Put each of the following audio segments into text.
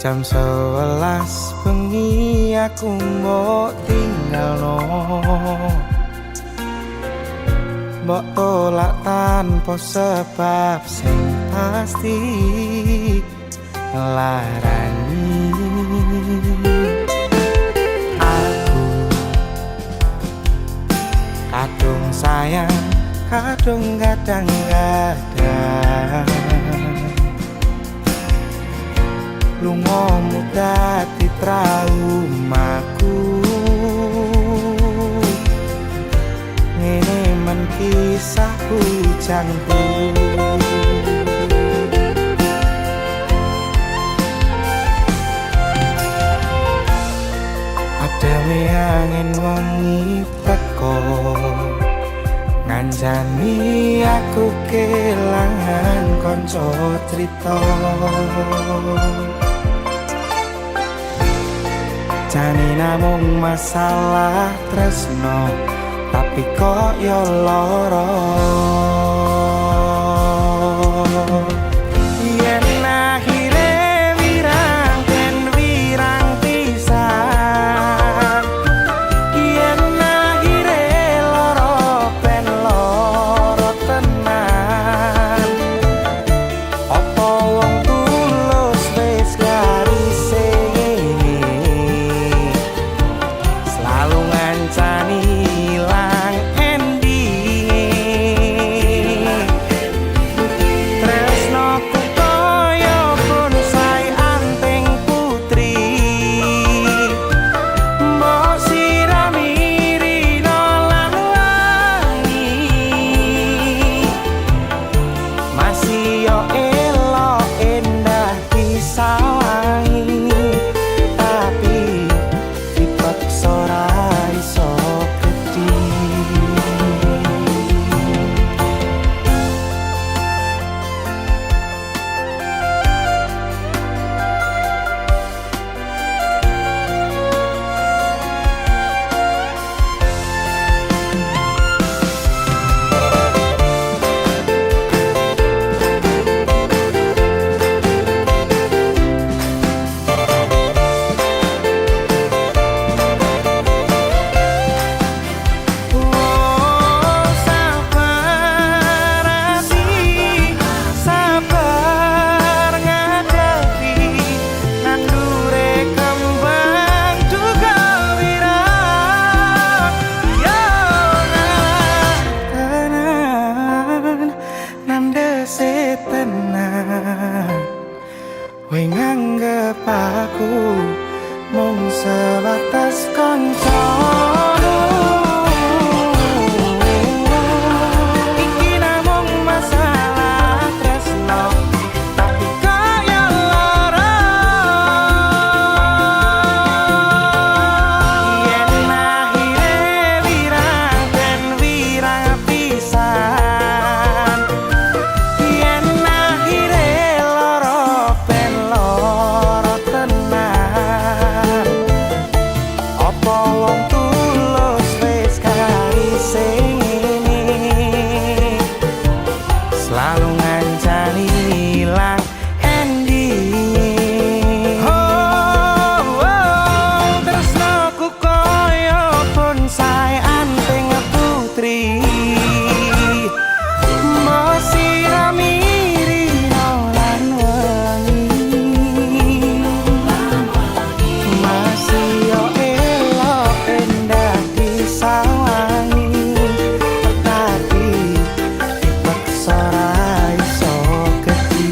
Jam 11 bengi aku mbok tinggalno, mbok tolak tanpa sebab sing pasti larani. Aku kadung sayang, kadung kadang-kadang lungamu dadi traumaku. Ngene men kisah bujangku. Adewe angin wengi teko ngancani aku kelangan konco cerita. Jane namung masalah tresno, tapi kok yo lara. Yen akhire wirang ten wirang pisan, yen akhire lara ben lara tenan. Apa wong tulus wis garise selalu ngancani ilang ending. Tresnoku kaya bonsai anting putri, mbok sirami rino lan wangi. Masih yo elok endah disawangi, tapi dipaksa ora iso gedhi. Sabar ngadepi nandure kembang duga wirang. Yo tenan nandese tenan, kowe nganggep aku mung sebatas kanca. Iki namung masalah tresno, tapi kaya lara. Yen akhire wirang ten wirang pisan, yen akhire lara ben lara tenan. Apa wong tulus wis karise ngene, selalu ngancani ilang ending. Tresnoku kaya bonsai anting putri, mbok sirami rino lan wengi. Masih yo elok endah disawangi, tapi dipaksa ora iso gedhi.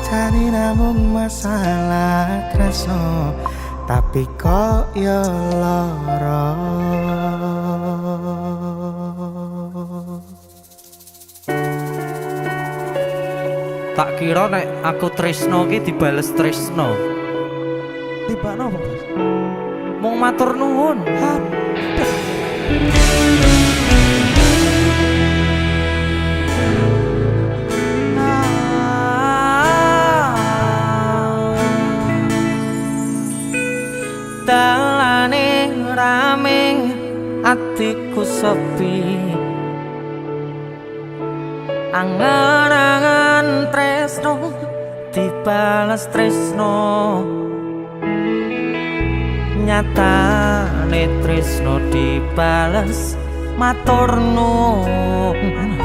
Jane namung masalah tresno, tapi kok yo lara. Tak kira nek aku tresno ki dibales tresno. Tibakno apa, Bos? Mung matur nuwun. Dalane rame atiku sepi, Angan-angan tresno dibalas tresno, nyatane tresno dibalas matur nuwun.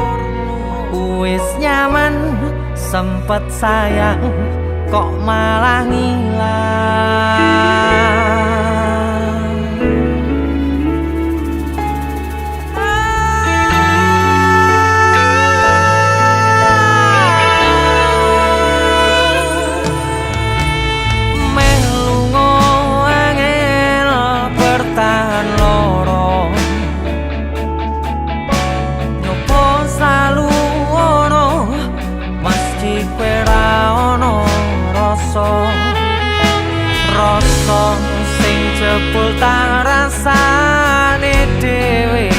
Wis nyaman sempet sayang kok malah ngilang. Rasa sing jebul tak rasane dhewe,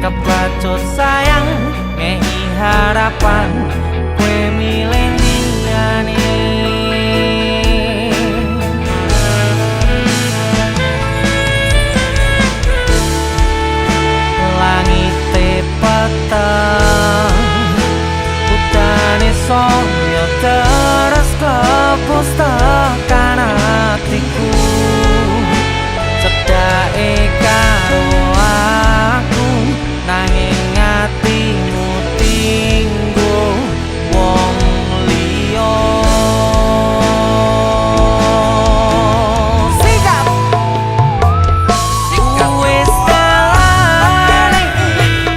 kebacut sayang ngehi harapan kowe milih liyane. Langite peteng udane saya terus kepus tekan hatiku, cedake karo aku nanging atimu tinggo wong liya. Sikap wis kalane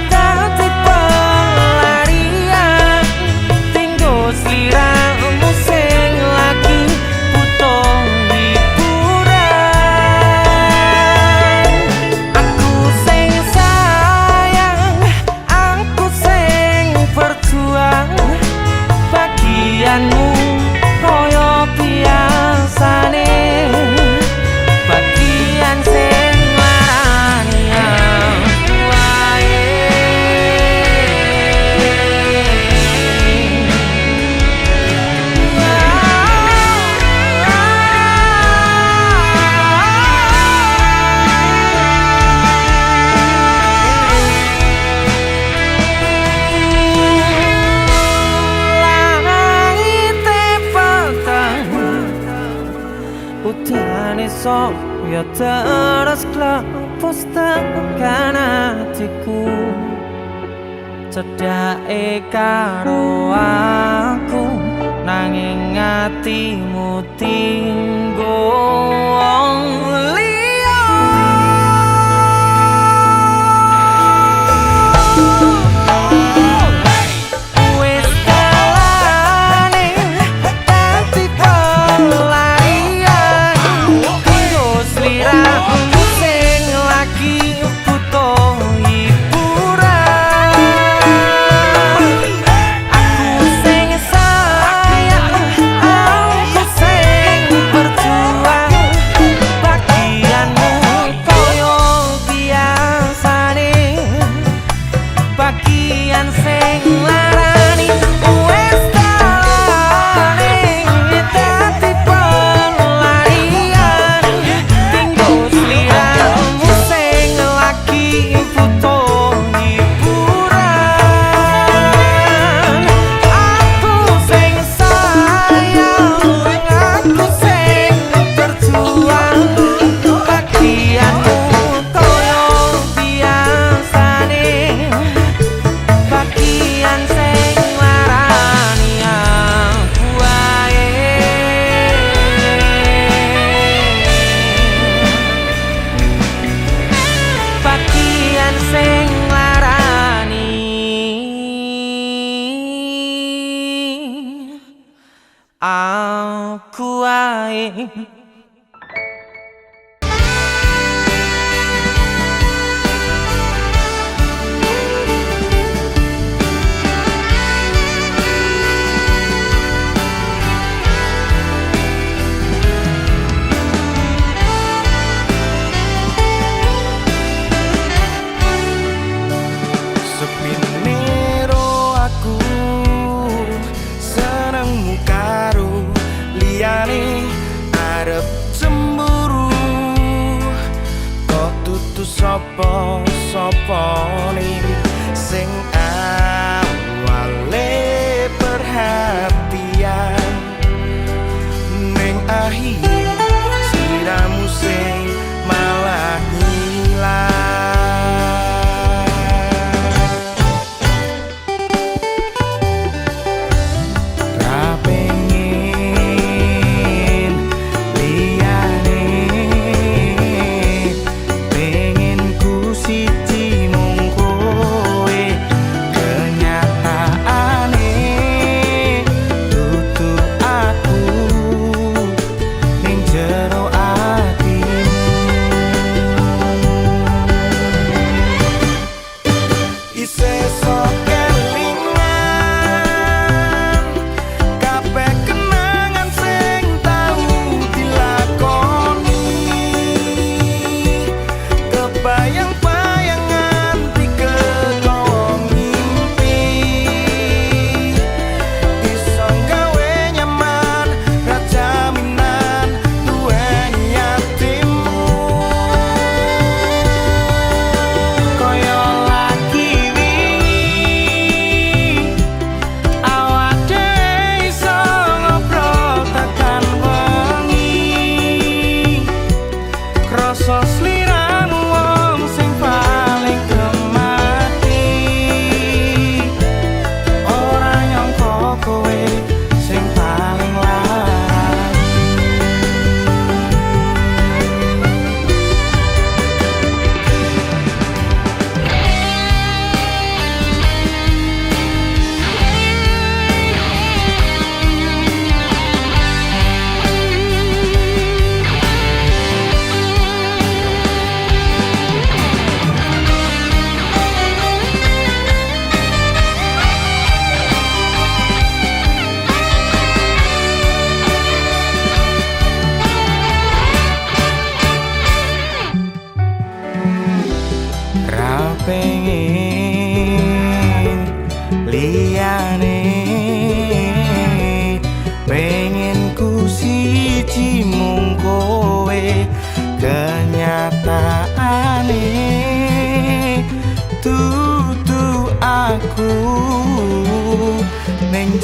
dadi pelarian, tinggo sliramu sing lagi butuh hiburan. Aku sing sayang, aku sing berjuang, bagianmu koyo biasane, bagian sing larani aku wae. Langite peteng udane saya terus klepus tekan hatiku, cedake karo aku nanging atimu tinggo wong liya. Wis kalane dadi pelarian, tinggo sliramu sing lagi butuh hiburan. Aku sing sayang, aku sing berjuang, bagianmu koyo biasane, bagian sing larani. Wis kalane dadi pelarian, tinggo sliramu sing lagi butuh hiburan. Aku sing sayang, aku sing berjuang, bagianmu koyo biasane, bagian sing larani aku wae. Bagian sing larani aku wae. Sepine ro aku senengmu karo liyane arep cemburu, kok tutu sapa-sapane sing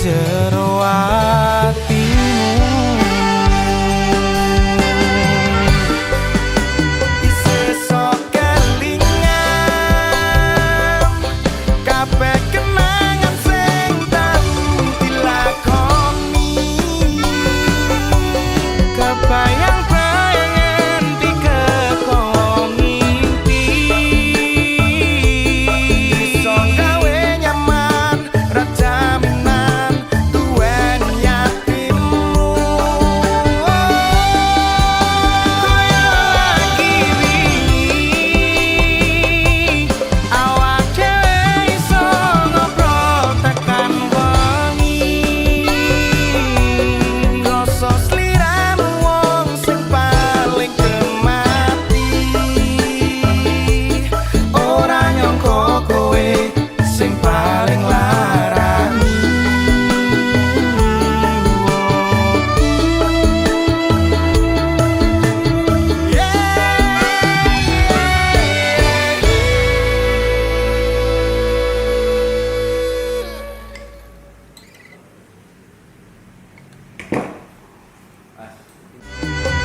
jero atimu. Isih sok kelingan kabeh kenangan sing tau dilakoni. Kebayang-bayang tiga kong mimpi iso gawe nyaman rajaminan tuwen yatimmu. Koyo lagi wingi awak dhewe iso ngobrol tekan wengi. Rasa sliramu wong sing paling gemati. Ora nyangka kowe sing paling larani.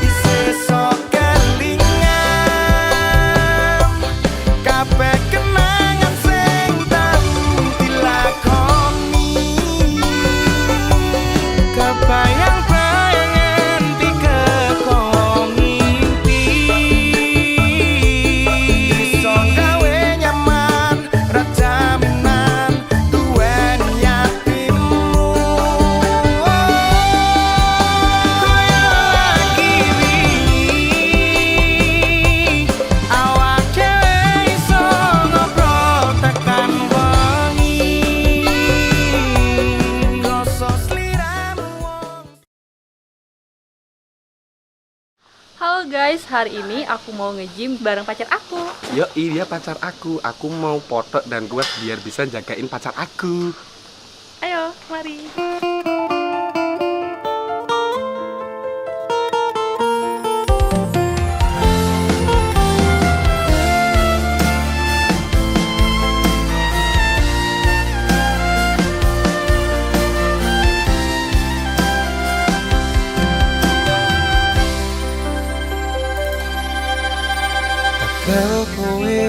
Isih sok kelingan kabeh kenangan sing tau dilakoni. Kebayang-bayang tiga kong mimpi iso gawe nyaman rajaminan tuwen yatimmu. Koyo lagi wingi awak dhewe iso ngobrol tekan wengi. Rasa sliramu wong. Halo guys, hari ini aku mau nge-gym bareng pacar aku. Yo iya pacar aku mau foto dan kuat biar bisa jagain pacar aku. Ayo, mari. Tegel kowe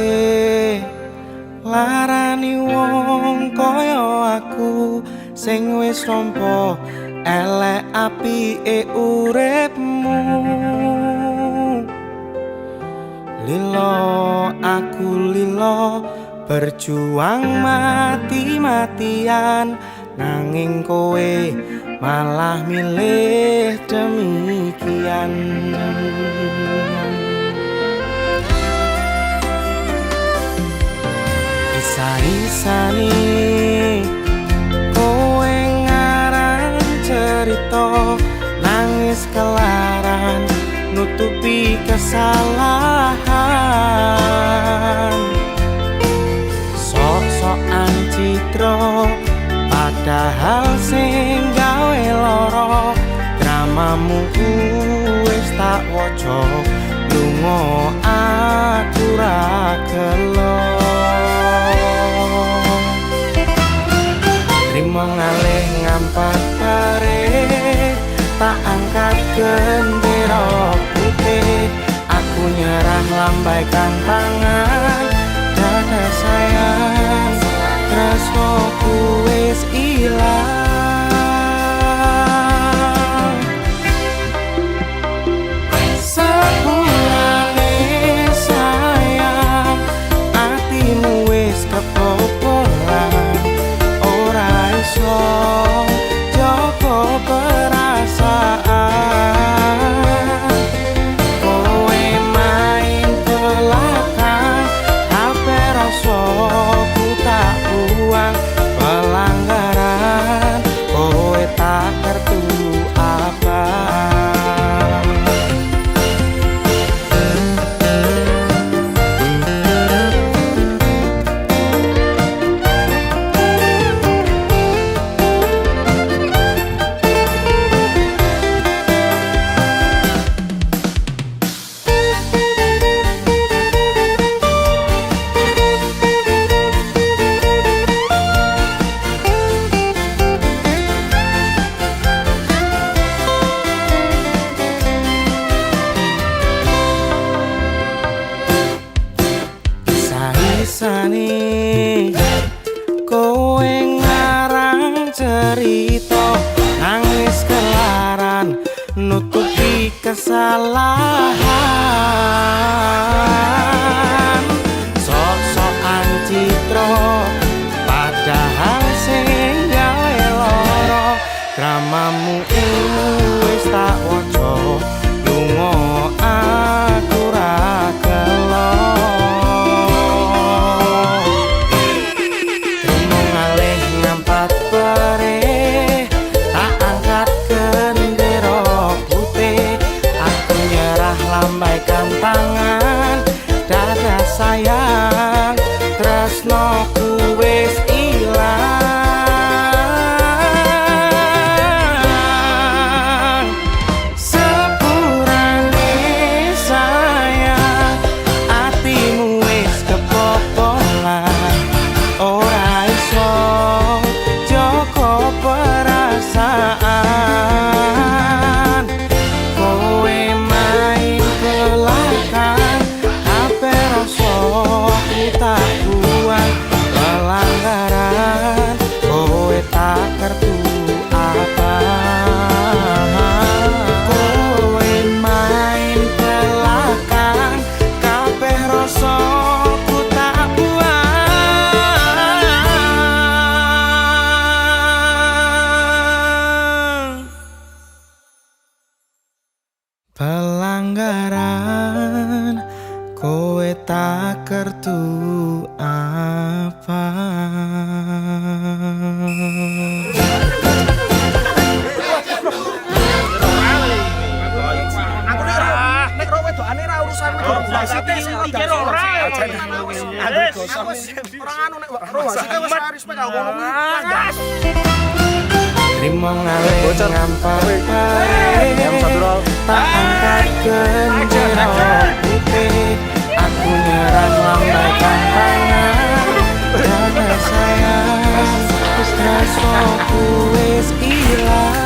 larani wong kaya aku sing wis nampa elek apike uripmu. Lilo aku lilo berjuang mati-matian nanging kowe malah milih demikian. Isa-isane kowe ngarang cerita nangis kelaran nutupi kesalahan. Sok-sokan citra padahal sing gawe lara. Dramamu wis tak waca lunga aku ra gelo. Trimo ngalih ngampat pare tak angkat gendera putih. Aku nyerah lambaikan tangan dada sayang tresnoku wis ilang. Sepulane sayang atimu wis kebobolan. Ora iso joko perasaan. Kowe main belakang hampir rasa ku tak buang pelanggaran nutupi kesalahan. Sok-sokan citro padahal sing gawe loro. Dramamu wis tak waca, lunga aku ra gelo. Trimo ngalih ngampat pare, tak angkat gendera putih. Aku nyerah lambaikan tangan, dada sayang, tresnoku wis ilang. Pelanggaran kowe tak kertu apa. Aku nek ro wedokane ra urusan wasite iki ora. Ora anu nek ro wasite wis respek aku ngono. Trimo ngalih ngampak tak angkat gendera putih. Aku nyerah lambaikan tangan, dada sayang, tresnoku wis ilang.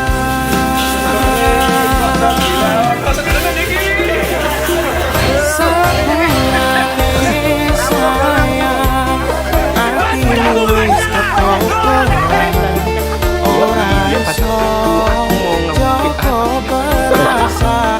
Sepulane sayang, hatimu wis kepokokan. Ora iso joko perasaan.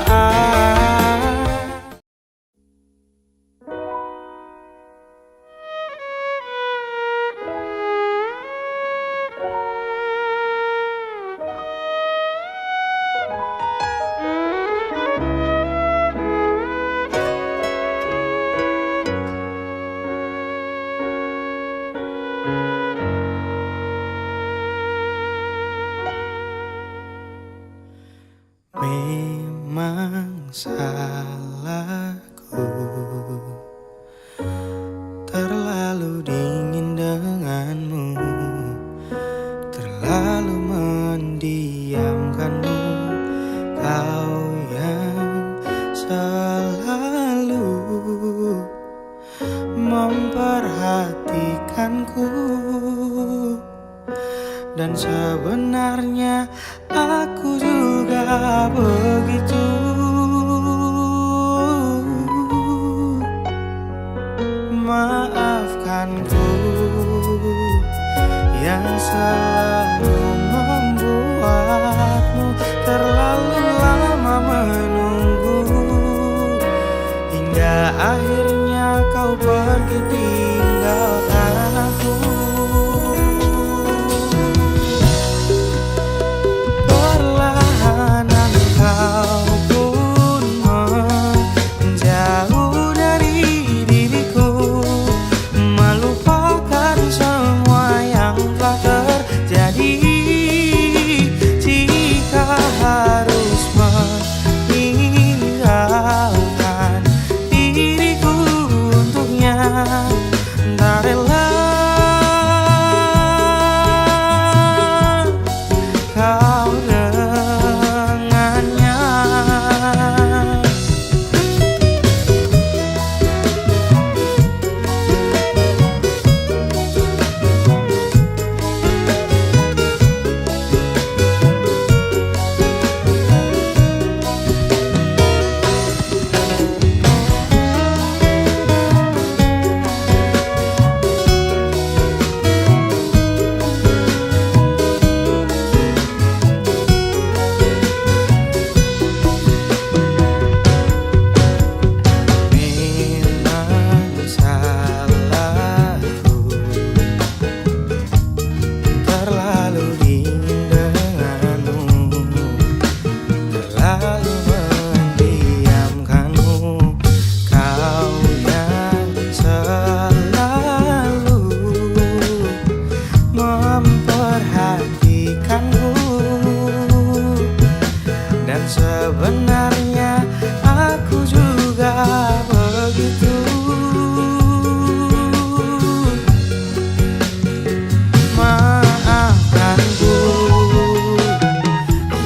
Memang salahku terlalu dingin denganmu, terlalu mendiamkanmu. Kau yang selalu memperhatikanku, dan sebenarnya aku juga begitu. Maafkanku yang selalu membuatmu terlalu lama menunggu, hingga akhirnya kau pergi tinggalkan aku. Perlahan engkau sebenarnya aku juga begitu. Maafkanku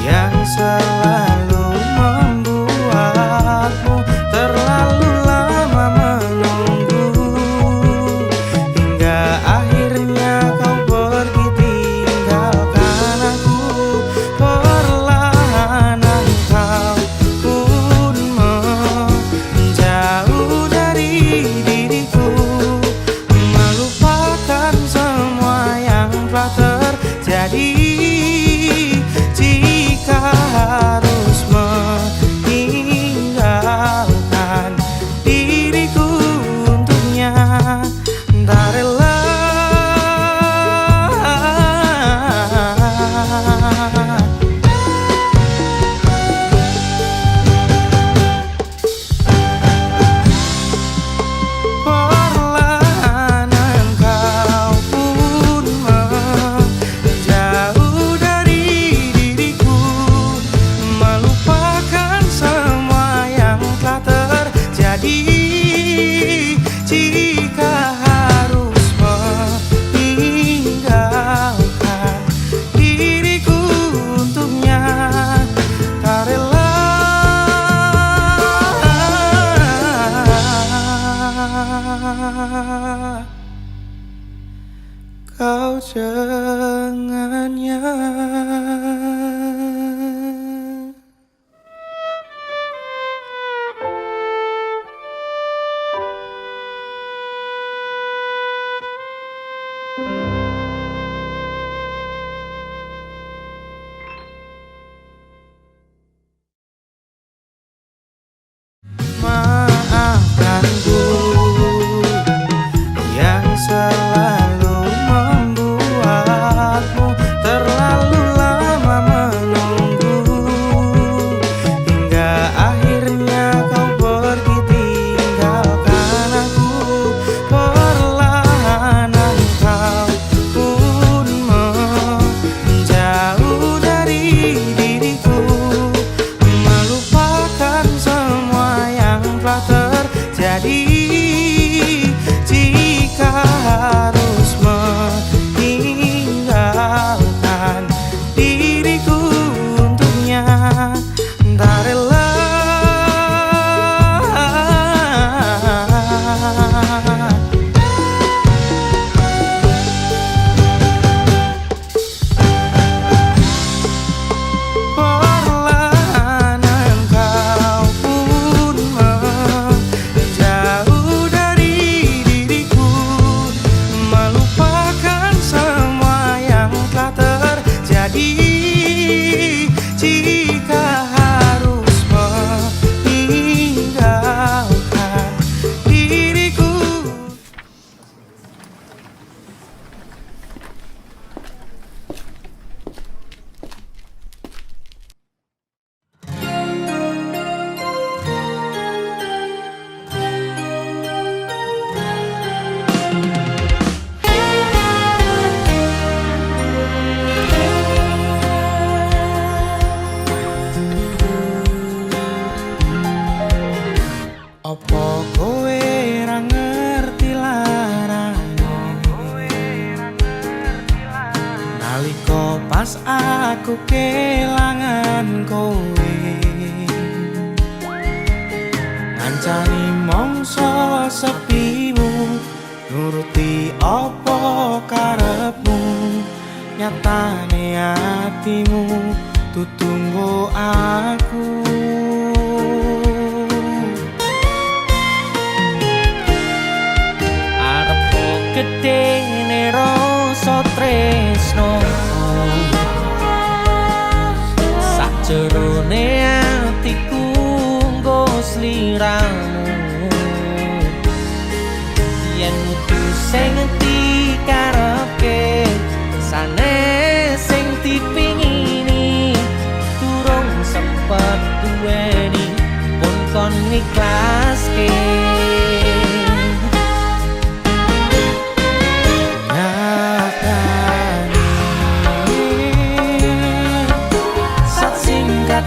yang selalu membuatmu terlalu lama menunggu, hingga akhirnya kau pergi tinggalkan aku. Perlahan engkau pun menjauh dari diriku, melupakan semua yang telah terjadi. Jika harus meninggalkan diriku untuknya, tak rela. Perlahan engkau pun menjauh dari diriku, melupakan semua yang telah terjadi. Jika harus meninggalkan diriku untuknya, tak rela. Kau jangannya. Maafkanku yang selalu membuatmu terlalu lama menunggu, hingga akhirnya kau pergi tinggalkan aku. Perlahan engkau pun menjauh dari diriku, melupakan semua yang telah terjadi. Jika harus meninggalkan diriku untuknya, tak rela. Perlahan engkau pun menjauh dari diriku, melupakan semua yang telah terjadi. Jika harus meninggalkan diriku. Opo kowe ra ngerti larane, nalika pas aku kelangan kowe, ngancani mongso sepimu, nuruti opo karepmu. Nyatane hatimu tutunggo aku. Gedene rasa tresno sakjerone atiku nggo sliramu, yen kudu sing dikarepke sanes sing dipingini, durung sempet duweni pun kon ikhlaske. Singkat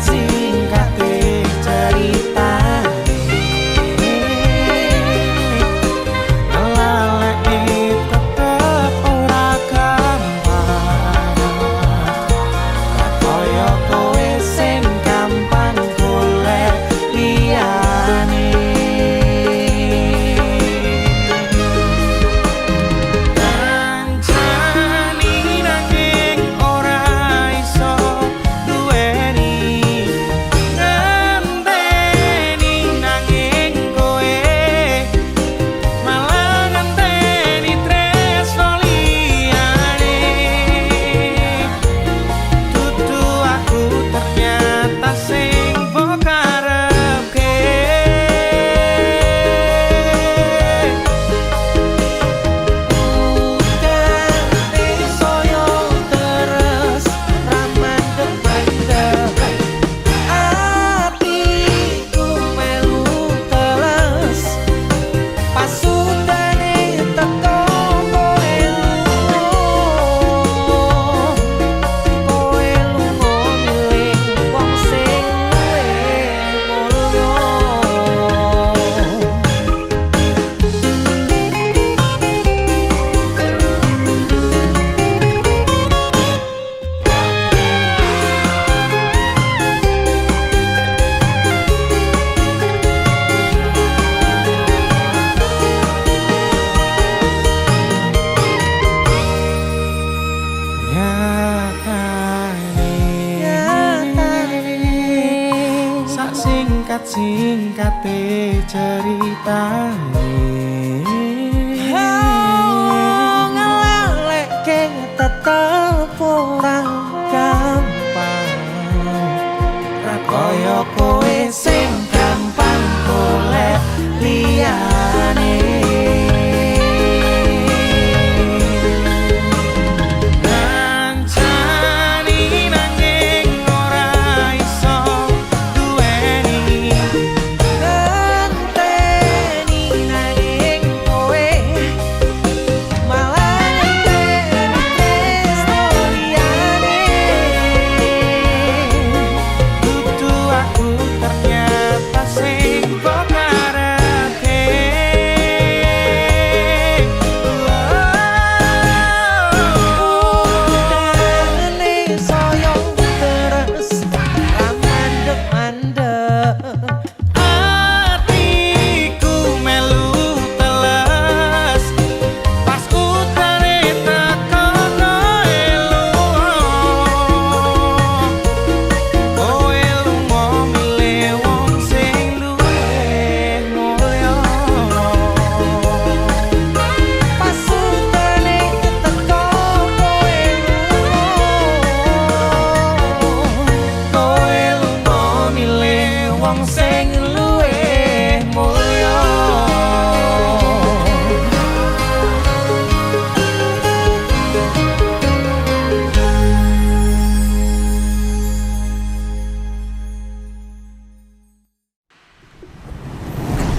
singkat-singkate ceritane ngelalekke tetep ora gampang ra koyo kowe sing gampang golek liyane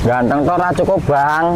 Ganteng tok ora cukup, Bang.